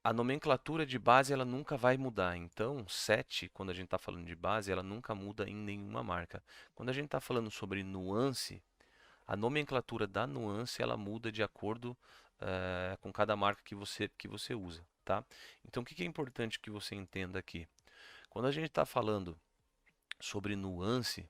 A nomenclatura de base ela nunca vai mudar. Então, 7, quando a gente está falando de base, ela nunca muda em nenhuma marca. Quando a gente está falando sobre nuance, a nomenclatura da nuance ela muda de acordo com cada marca que você usa, tá? Então, o que é importante que você entenda aqui? Quando a gente está falando sobre nuance,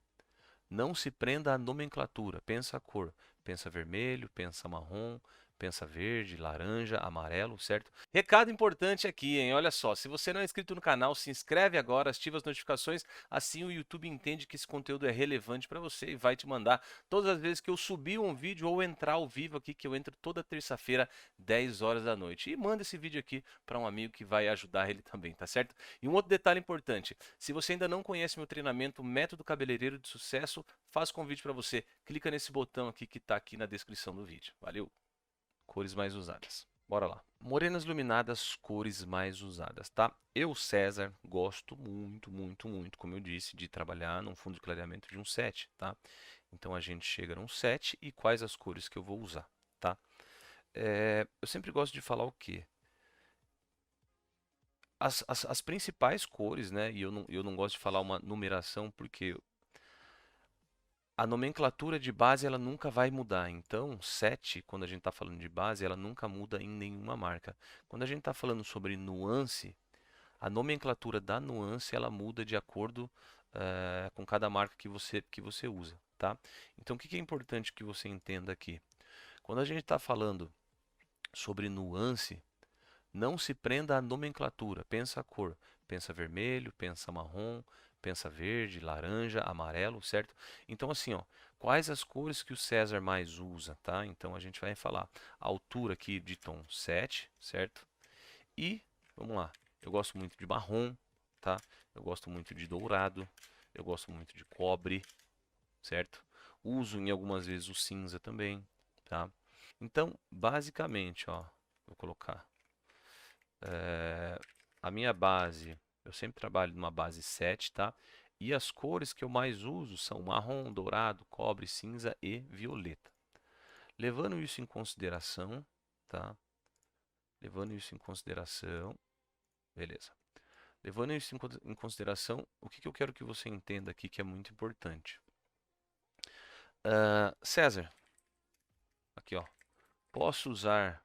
não se prenda à nomenclatura. Pensa a cor. Pensa vermelho, pensa marrom, pensa verde, laranja, amarelo, certo? Recado importante aqui, hein? Olha só, se você não é inscrito no canal, se inscreve agora, ativa as notificações, assim o YouTube entende que esse conteúdo é relevante para você e vai te mandar todas as vezes que eu subir um vídeo ou entrar ao vivo aqui, que eu entro toda terça-feira, 10 horas da noite. E manda esse vídeo aqui para um amigo que vai ajudar ele também, tá certo? E um outro detalhe importante, se você ainda não conhece meu treinamento Método Cabeleireiro de Sucesso, faço convite para você. Clica nesse botão aqui que está aqui na descrição do vídeo. Valeu! Cores mais usadas. Bora lá. Morenas iluminadas, cores mais usadas, tá? Eu, César, gosto muito, muito, muito, como eu disse, de trabalhar num fundo de clareamento de um 7, tá? Então a gente chega num 7 e quais as cores que eu vou usar, tá? Eu sempre gosto de falar o quê? As principais cores, né? E eu não gosto de falar uma numeração porque a nomenclatura de base ela nunca vai mudar. Então, 7, quando a gente está falando de base, ela nunca muda em nenhuma marca. Quando a gente está falando sobre nuance, a nomenclatura da nuance ela muda de acordo com cada marca que você usa, tá? Então, o que é importante que você entenda aqui? Quando a gente está falando sobre nuance, não se prenda à nomenclatura. Pensa a cor. Pensa vermelho, pensa marrom, pensa verde, laranja, amarelo, certo? Então assim, ó, quais as cores que o César mais usa, tá? Então a gente vai falar a altura aqui de tom 7, certo? E, vamos lá, eu gosto muito de marrom, tá? Eu gosto muito de dourado, eu gosto muito de cobre, certo? Uso em algumas vezes o cinza também, tá? Então, basicamente, ó, vou colocar a minha base, eu sempre trabalho numa base 7, tá? E as cores que eu mais uso são marrom, dourado, cobre, cinza e violeta. Levando isso em consideração, tá? Levando isso em consideração, beleza. Levando isso em consideração, o que eu quero que você entenda aqui que é muito importante. César, aqui ó, posso usar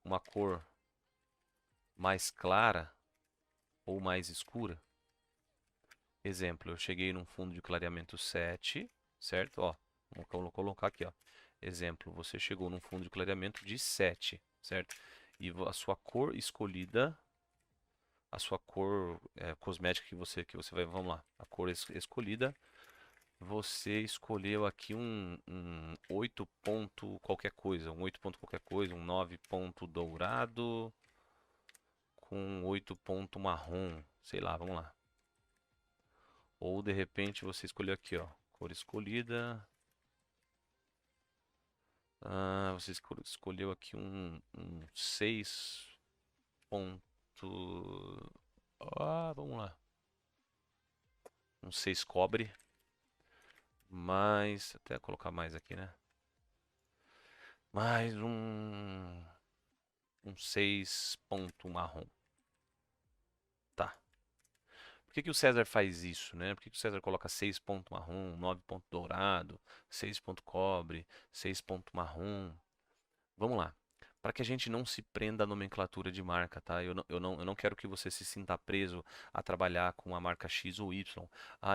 uma cor mais clara ou mais escura? Exemplo, eu cheguei num fundo de clareamento 7, certo? Ó, vou colocar aqui, ó. Exemplo, você chegou num fundo de clareamento de 7, certo? E a sua cor escolhida, a sua cor cosmética que você vai, vamos lá, a cor escolhida, você escolheu aqui um 8 ponto qualquer coisa, um 8 ponto qualquer coisa, um 9 ponto dourado com 8 ponto marrom, sei lá, vamos lá. Ou de repente você escolheu aqui, ó, cor escolhida. Você escolheu aqui um 6 ponto. Vamos lá. Um 6 cobre. Mais. Até colocar mais aqui, né? Mais um 6 ponto marrom. Tá. Por que o César faz isso, né? Por que o César coloca 6 ponto marrom, 9 ponto dourado, 6 ponto cobre, 6 ponto marrom? Vamos lá. Para que a gente não se prenda à nomenclatura de marca, tá? Eu não quero que você se sinta preso a trabalhar com a marca X ou Y.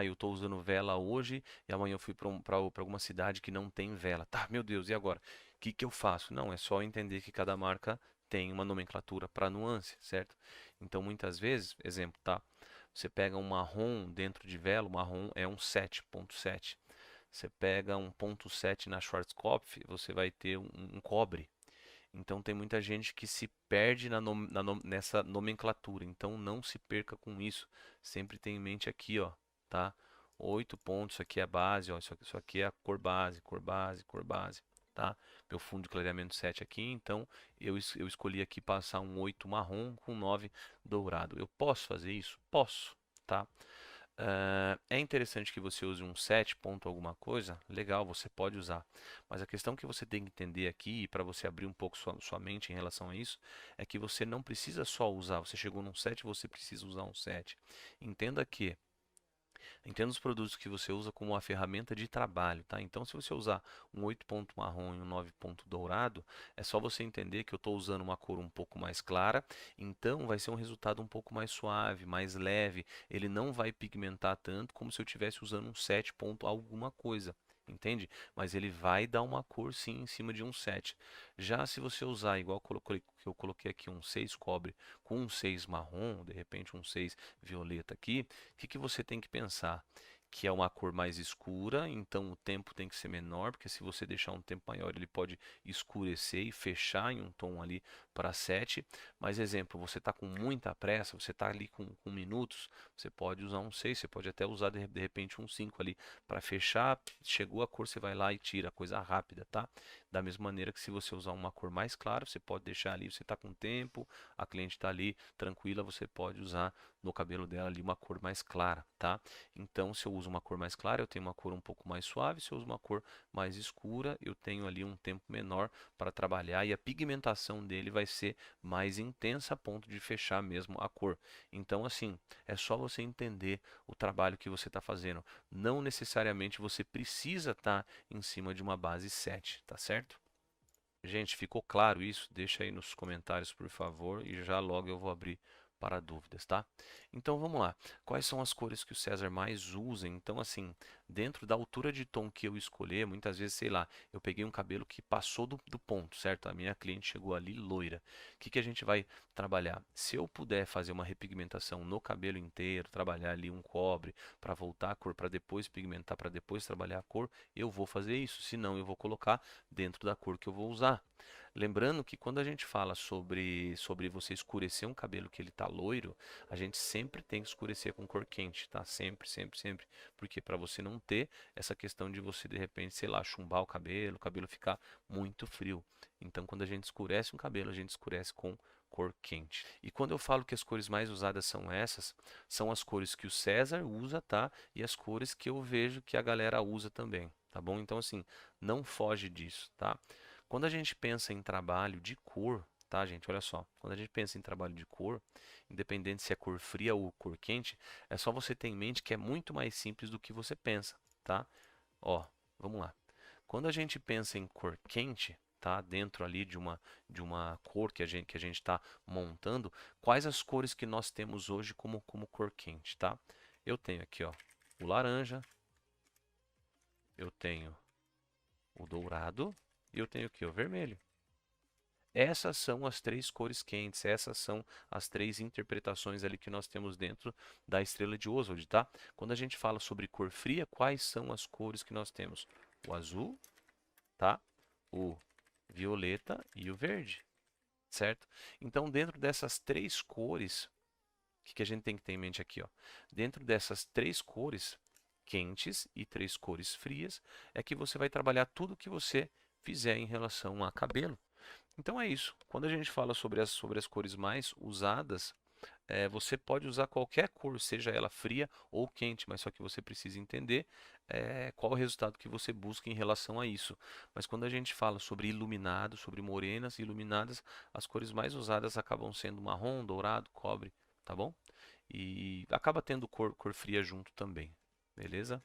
Eu estou usando vela hoje e amanhã eu fui para alguma cidade que não tem vela. Tá, meu Deus, e agora? O que eu faço? Não, é só entender que cada marca tem uma nomenclatura para nuance, certo? Então, muitas vezes, exemplo, tá? Você pega um marrom dentro de vela, o marrom é um 7.7. Você pega um ponto 7 na Schwarzkopf, você vai ter um cobre. Então tem muita gente que se perde nessa nomenclatura. Então não se perca com isso. Sempre tenha em mente aqui, ó, tá? 8 pontos, isso aqui é a base, ó, isso aqui é a cor base, cor base, cor base, tá? Meu fundo de clareamento 7 aqui, então eu escolhi aqui passar um 8 marrom com 9 dourado. Eu posso fazer isso? Posso, tá? É interessante que você use um set ponto alguma coisa, legal, você pode usar. Mas a questão que você tem que entender aqui, para você abrir um pouco sua mente em relação a isso, é que você não precisa só usar, você chegou num set, você precisa usar um set. Entenda que Entenda os produtos que você usa como uma ferramenta de trabalho, tá? Então, se você usar um 8 ponto marrom e um 9 ponto dourado, é só você entender que eu estou usando uma cor um pouco mais clara, então vai ser um resultado um pouco mais suave, mais leve. Ele não vai pigmentar tanto como se eu estivesse usando um 7 ponto alguma coisa. Entende? Mas ele vai dar uma cor sim em cima de um 7. Já se você usar, igual que eu coloquei aqui, um 6 cobre com um 6 marrom, de repente um 6 violeta aqui, que você tem que pensar? Que é uma cor mais escura, então o tempo tem que ser menor, porque se você deixar um tempo maior, ele pode escurecer e fechar em um tom ali para 7. Mas, exemplo, você está com muita pressa, você está ali com minutos, você pode usar um 6, você pode até usar de repente um 5 ali para fechar. Chegou a cor, você vai lá e tira, coisa rápida, tá? Da mesma maneira que se você usar uma cor mais clara, você pode deixar ali, você está com tempo, a cliente está ali tranquila, você pode usar no cabelo dela ali uma cor mais clara, tá? Então, se eu uso uma cor mais clara, eu tenho uma cor um pouco mais suave. Se eu uso uma cor mais escura, eu tenho ali um tempo menor para trabalhar e a pigmentação dele vai ser mais intensa a ponto de fechar mesmo a cor. Então, assim, é só você entender o trabalho que você está fazendo. Não necessariamente você precisa estar em cima de uma base 7, tá certo? Gente, ficou claro isso? Deixa aí nos comentários, por favor, e já logo eu vou abrir para dúvidas, tá? Então vamos lá. Quais são as cores que o César mais usa? Então, assim, dentro da altura de tom que eu escolher, muitas vezes, sei lá, eu peguei um cabelo que passou do ponto, certo? A minha cliente chegou ali loira. O que que a gente vai trabalhar? Se eu puder fazer uma repigmentação no cabelo inteiro, trabalhar ali um cobre para voltar a cor, para depois pigmentar, para depois trabalhar a cor, eu vou fazer isso. Se não, eu vou colocar dentro da cor que eu vou usar. Lembrando que quando a gente fala sobre você escurecer um cabelo que ele está loiro, a gente sempre tem que escurecer com cor quente, tá? Sempre, sempre, sempre. Porque para você não ter essa questão de você de repente, sei lá, chumbar o cabelo ficar muito frio. Então, quando a gente escurece um cabelo, a gente escurece com cor quente. E quando eu falo que as cores mais usadas são essas, são as cores que o César usa, tá? E as cores que eu vejo que a galera usa também, tá bom? Então, assim, não foge disso, tá? Quando a gente pensa em trabalho de cor, tá, gente? Olha só. Quando a gente pensa em trabalho de cor, independente se é cor fria ou cor quente, é só você ter em mente que é muito mais simples do que você pensa, tá? Ó, vamos lá. Quando a gente pensa em cor quente, tá? Dentro ali de uma cor que a gente está montando, quais as cores que nós temos hoje como cor quente, tá? Eu tenho aqui, ó, o laranja, eu tenho o dourado e eu tenho aqui o vermelho. Essas são as três cores quentes, essas são as três interpretações ali que nós temos dentro da estrela de Oswald, tá? Quando a gente fala sobre cor fria, quais são as cores que nós temos? O azul, tá? O violeta e o verde, certo? Então, dentro dessas três cores, o que a gente tem que ter em mente aqui, ó? Dentro dessas três cores quentes e três cores frias, é que você vai trabalhar tudo que você fizer em relação a cabelo. Então é isso. Quando a gente fala sobre as cores mais usadas, você pode usar qualquer cor, seja ela fria ou quente, mas só que você precisa entender qual o resultado que você busca em relação a isso. Mas quando a gente fala sobre iluminado, sobre morenas e iluminadas, as cores mais usadas acabam sendo marrom, dourado, cobre, tá bom? E acaba tendo cor fria junto também, beleza?